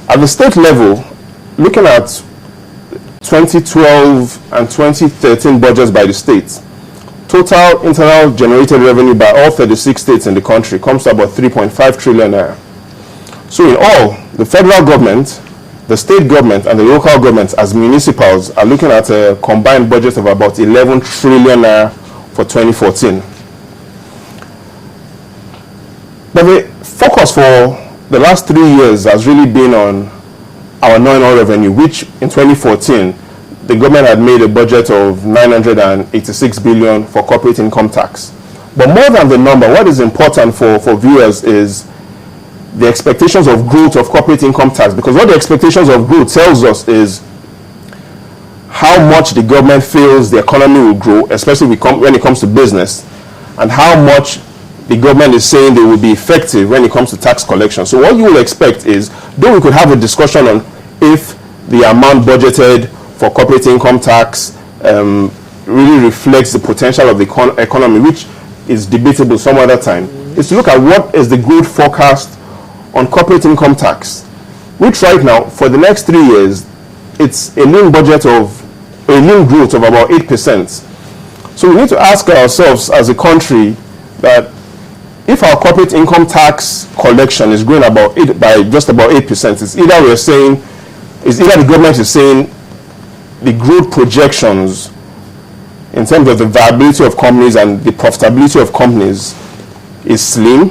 At the state level, looking at 2012 and 2013 budgets by the states, total internal generated revenue by all 36 states in the country comes to about 3.5 trillion naira. So in all, the federal government, the state government, and the local governments as municipals are looking at a combined budget of about 11 trillion naira for 2014. But the focus for the last 3 years has really been on our non-oil revenue, which in 2014, the government had made a budget of 986 billion for corporate income tax. But more than the number, what is important for viewers is the expectations of growth of corporate income tax, because what the expectations of growth tells us is how much the government feels the economy will grow, especially when it comes to business, and how much the government is saying they will be effective when it comes to tax collection. So what you will expect is, though we could have a discussion on if the amount budgeted for corporate income tax really reflects the potential of the economy, which is debatable some other time, is to look at what is the growth forecast on corporate income tax, which right now, for the next 3 years, it's a mean growth of about 8%. So we need to ask ourselves as a country that if our corporate income tax collection is growing by just about 8%, it's either the government is saying the growth projections in terms of the viability of companies and the profitability of companies is slim,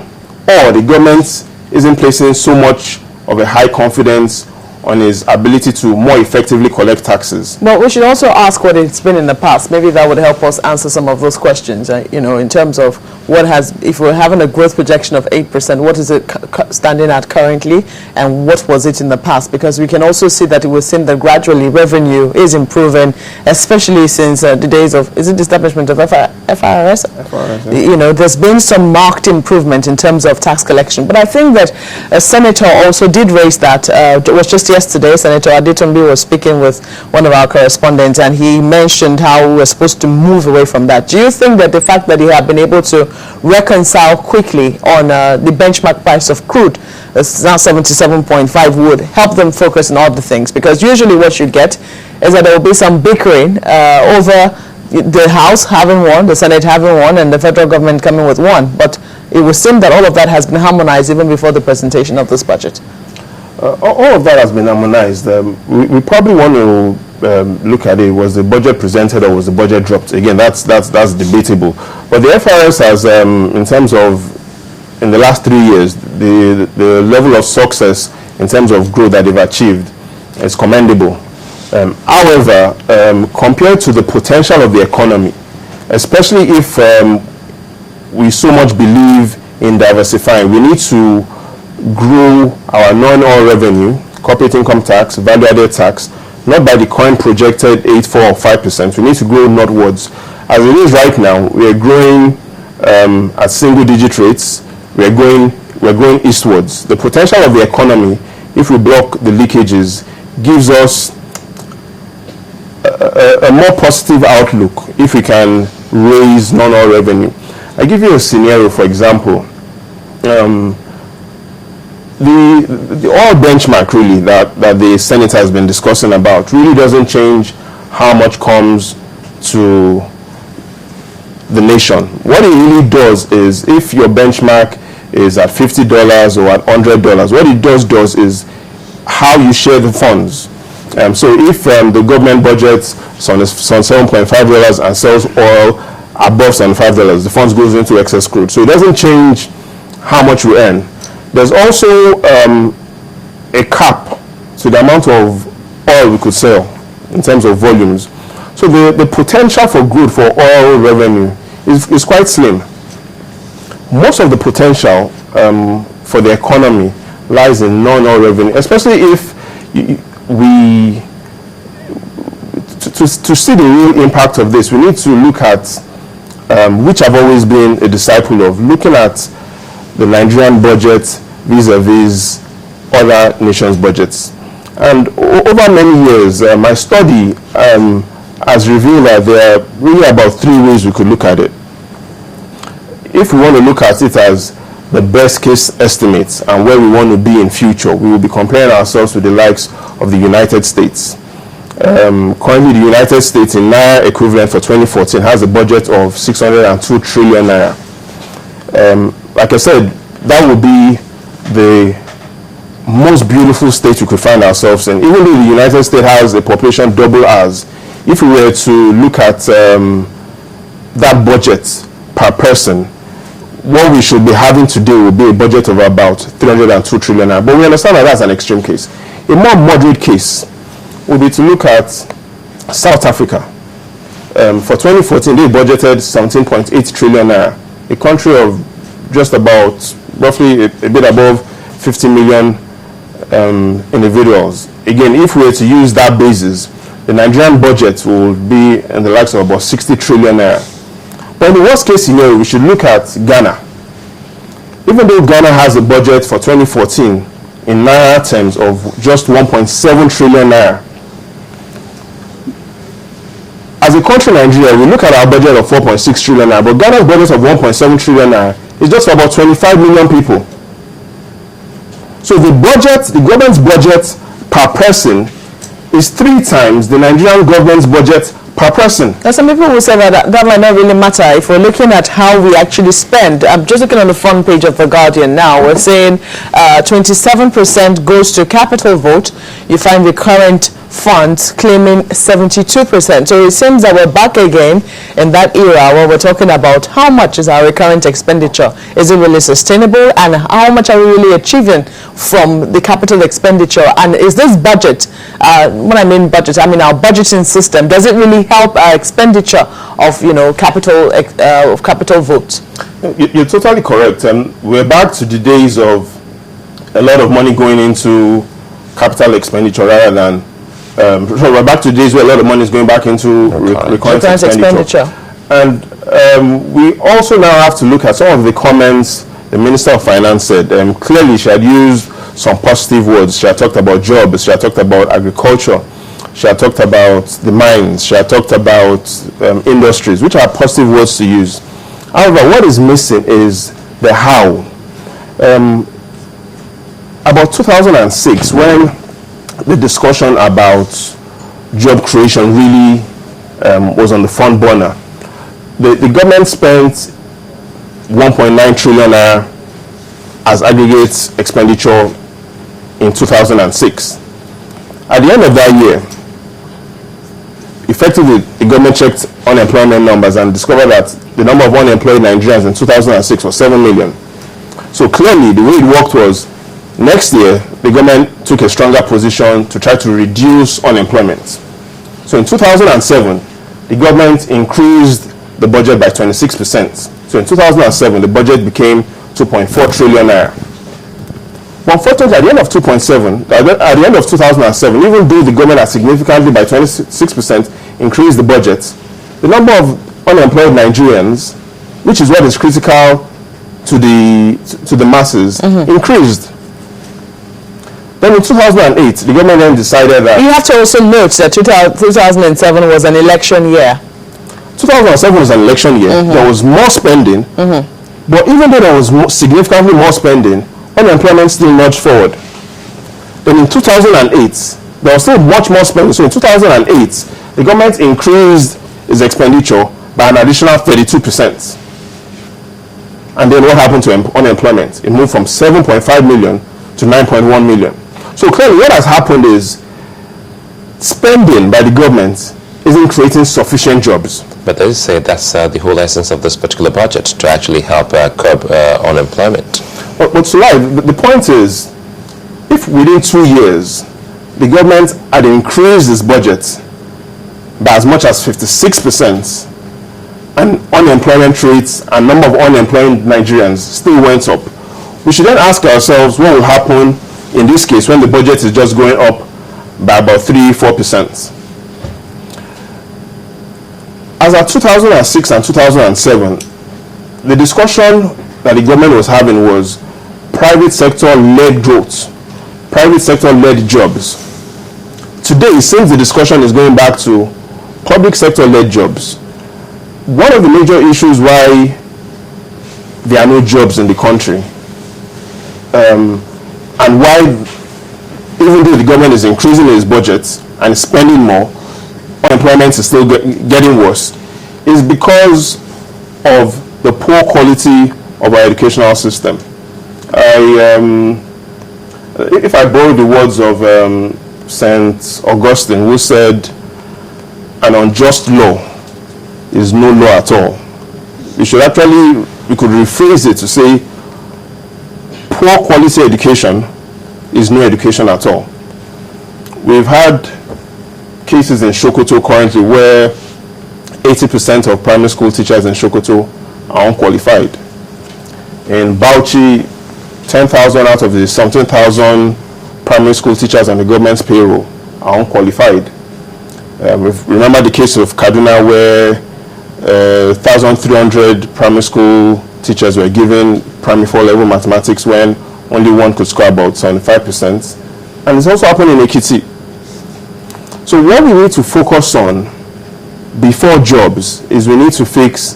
or the government isn't placing so much of a high confidence on his ability to more effectively collect taxes. But we should also ask what it's been in the past. Maybe that would help us answer some of those questions, in terms of if we're having a growth projection of 8%, what is it standing at currently, and what was it in the past? Because we can also see that it was seen that gradually revenue is improving, especially since the days of, is it the establishment of FRS? FRS, yeah. There's been some marked improvement in terms of tax collection. But I think that a senator also did raise that. It was just yesterday, Senator Adetunbi was speaking with one of our correspondents, and he mentioned how we were supposed to move away from that. Do you think that the fact that he had been able to reconcile quickly on the benchmark price of crude, it's now 77.5, would help them focus on other things? Because usually what you get is that there will be some bickering over the House having one, the Senate having one, and the federal government coming with one. But it would seem that all of that has been harmonized even before the presentation of this budget. All of that has been harmonized. We probably want to look at it. Was the budget presented or was the budget dropped? Again, that's debatable. But the FRS has, in terms of, in the last 3 years, the level of success in terms of growth that they've achieved is commendable. However, compared to the potential of the economy, especially if we so much believe in diversifying, we need to grow our non-oil revenue, corporate income tax, value-added tax, not by the current projected 8, 4, or 5%. We need to grow northwards. As it is right now, we are growing at single-digit rates. We're going eastwards. The potential of the economy, if we block the leakages, gives us a more positive outlook if we can raise non-oil revenue. I give you a scenario, for example. The oil benchmark really that the Senate has been discussing about really doesn't change how much comes to the nation. What it really does is, if your benchmark is at $50 or at $100, what it does is how you share the funds. So if the government budgets on $7.5 and sells oil above $75, the funds goes into excess crude. So it doesn't change how much we earn. There's also a cap to the amount of oil we could sell in terms of volumes. So the potential for growth for oil revenue is quite slim. Most of the potential for the economy lies in non-oil revenue, especially if to see the real impact of this, we need to look at, which I've always been a disciple of, looking at the Nigerian budget vis-a-vis other nations' budgets. And over many years, my study has revealed that there are really about 3 ways we could look at it. If we want to look at it as the best case estimates and where we want to be in future, we will be comparing ourselves with the likes of the United States. Currently, the United States in Naira equivalent for 2014 has a budget of 602 trillion Naira. Like I said, that would be the most beautiful state we could find ourselves in. Even though the United States has a population double ours, if we were to look at that budget per person, what we should be having today would be a budget of about 302 trillion Naira. But we understand that that's an extreme case. A more moderate case would be to look at South Africa. For 2014, they budgeted 17.8 trillion Naira, a country of just about, roughly a bit above 50 million individuals. Again, if we were to use that basis, the Nigerian budget will be in the likes of about 60 trillion Naira. But in the worst case scenario, we should look at Ghana. Even though Ghana has a budget for 2014 in Naira terms of just 1.7 trillion Naira, as a country, Nigeria, we look at our budget of 4.6 trillion Naira, but Ghana's budget of 1.7 trillion Naira is just for about 25 million people. So the government's budget per person is 3 times the Nigerian government's budget per person. Now, some people will say that might not really matter if we're looking at how we actually spend. I'm just looking on the front page of The Guardian now. We're saying 27% goes to capital vote. You find the current funds claiming 72%. So it seems that we're back again in that era where we're talking about how much is our recurrent expenditure. Is it really sustainable? And how much are we really achieving from the capital expenditure? And is this budget, when I mean budget, I mean our budgeting system, does it really help our expenditure of, capital votes? You're totally correct. We're back to the days of a lot of money going into capital expenditure rather than so we're back to days where a lot of money is going back into recurrent expenditure. And we also now have to look at some of the comments the Minister of Finance said. Clearly, she had used some positive words. She had talked about jobs. She had talked about agriculture. She had talked about the mines. She had talked about industries, which are positive words to use. However, what is missing is the how. About 2006, when the discussion about job creation really was on the front burner, the government spent 1.9 trillion Naira as aggregate expenditure in 2006. At the end of that year, effectively, the government checked unemployment numbers and discovered that the number of unemployed Nigerians in 2006 was 7 million. So clearly, the way it worked was, next year, the government took a stronger position to try to reduce unemployment. So in 2007, the government increased the budget by 26%. So in 2007, the budget became 2.4 trillion Naira. But unfortunately, at the end of 2007, even though the government had significantly by 26% increased the budget, the number of unemployed Nigerians, which is what is critical to the masses, increased. Then in 2008, the government then decided that... You have to also note that 2007 was an election year. 2007 was an election year. There was more spending, but even though there was significantly more spending, unemployment still nudged forward. Then in 2008, there was still much more spending. So in 2008, the government increased its expenditure by an additional 32%. And then what happened to unemployment? It moved from 7.5 million to 9.1 million. So clearly what has happened is spending by the government isn't creating sufficient jobs. But they say that's the whole essence of this particular budget, to actually help curb unemployment. But the point is, if within 2 years the government had increased its budget by as much as 56%, and unemployment rates and number of unemployed Nigerians still went up, we should then ask ourselves what will happen in this case when the budget is just going up by about 3-4%. As at 2006 and 2007, the discussion that the government was having was private sector-led growth, private sector-led jobs. Today, since the discussion is going back to public sector-led jobs, one of the major issues why there are no jobs in the country and why, even though the government is increasing its budget and spending more, unemployment is still getting worse, is because of the poor quality of our educational system. If I borrow the words of St. Augustine, who said, an unjust law is no law at all. We could rephrase it to say, poor quality education is no education at all. We've had cases in Sokoto currently where 80% of primary school teachers in Sokoto are unqualified. In Bauchi, 10,000 out of the 17,000 primary school teachers on the government's payroll are unqualified. Remember the case of Kaduna where 1,300 primary school teachers were given primary 4-level mathematics when only one could score about 75%. And it's also happened in Ekiti. So what we need to focus on before jobs is we need to fix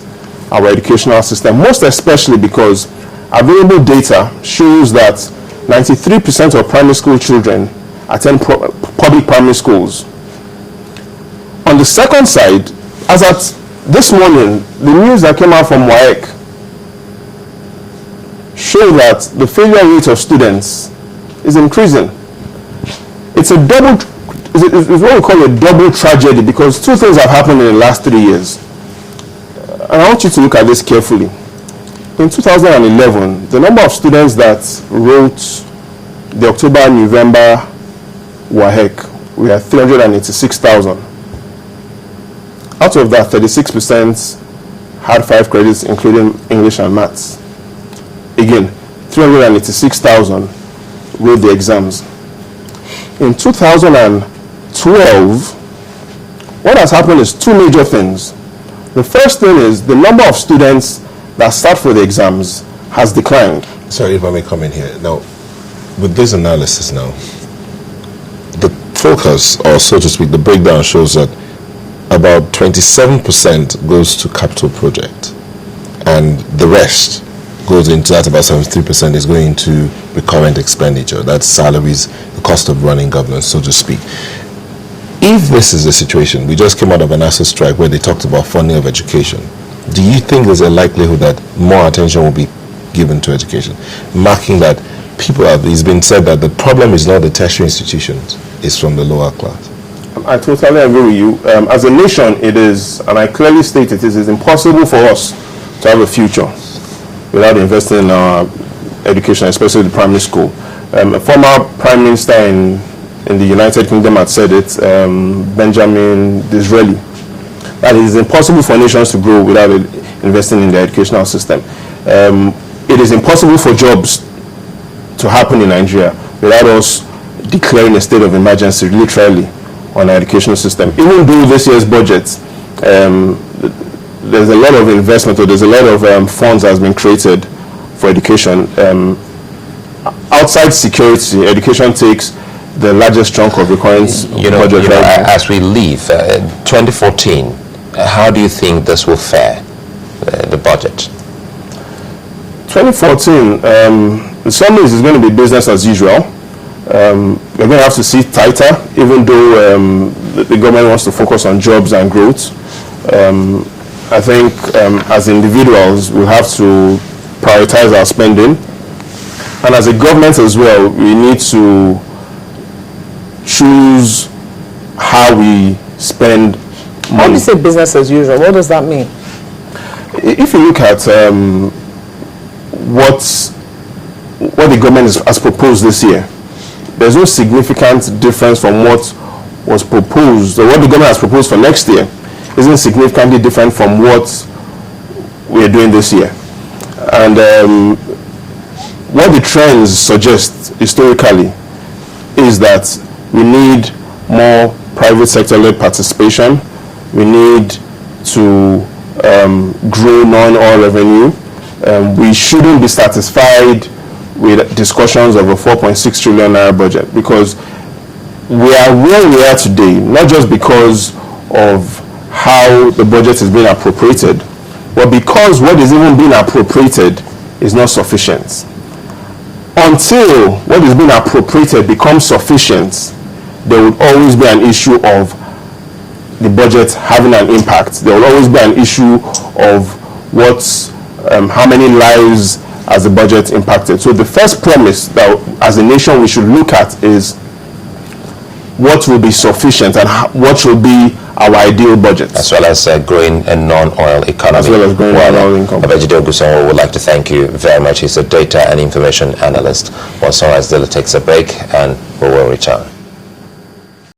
our educational system, most especially because available data shows that 93% of primary school children attend public primary schools. On the second side, as at this morning, the news that came out from WAEC show that the failure rate of students is increasing. It's what we call a double tragedy because two things have happened in the last 3 years. And I want you to look at this carefully. In 2011, the number of students that wrote the October-November WAEC were 386,000. Out of that, 36% had 5 credits, including English and Maths. Again, 386,000 wrote the exams. In 2012, what has happened is two major things. The first thing is the number of students that start for the exams has declined. Sorry if I may come in here. Now, with this analysis now, the focus, or so to speak, the breakdown shows that about 27% goes to capital project, and the rest goes into that, about 73% is going into recurrent expenditure. That's salaries, the cost of running governance, so to speak. If this is the situation, we just came out of an ASU strike where they talked about funding of education. Do you think there's a likelihood that more attention will be given to education? Marking that it's been said that the problem is not the tertiary institutions, it's from the lower class. I totally agree with you. As a nation, it is, and I clearly state it is impossible for us to have a future without investing in our education, especially the primary school. A former prime minister in the United Kingdom had said it, Benjamin Disraeli, that it is impossible for nations to grow without investing in the educational system. It is impossible for jobs to happen in Nigeria without us declaring a state of emergency, literally, on our educational system. Even though this year's budget, there's a lot of investment, or there's a lot of funds that has been created for education. Outside security, education takes the largest chunk of recurrent budget. As we leave 2014, how do you think this will fare, the budget? 2014, in some ways, is going to be business as usual. We're going to have to see tighter, even though the government wants to focus on jobs and growth. I think as individuals, we'll have to prioritize our spending. And as a government as well, we need to choose how we spend money. How do you say business as usual? What does that mean? If you look at what the government has proposed this year, there's no significant difference from what was proposed, or what the government has proposed for next year isn't significantly different from what we are doing this year. And what the trends suggest historically is that we need more private sector-led participation. We need to grow non-oil revenue. We shouldn't be satisfied with discussions of a 4.6 trillion naira budget, because we are where we are today, not just because of how the budget is being appropriated, but because what is even being appropriated is not sufficient. until what is being appropriated becomes sufficient, there would always be an issue of the budget having an impact. There will always be an issue of how many lives has the budget impacted. So the first premise that as a nation we should look at is what will be sufficient and what will be our ideal budget. As well as growing a non-oil economy. As well as growing a non-oil income. President Ogunsowo would like to thank you very much. He's a Data and Information Analyst. Well, so as Dilla takes a break and we will return.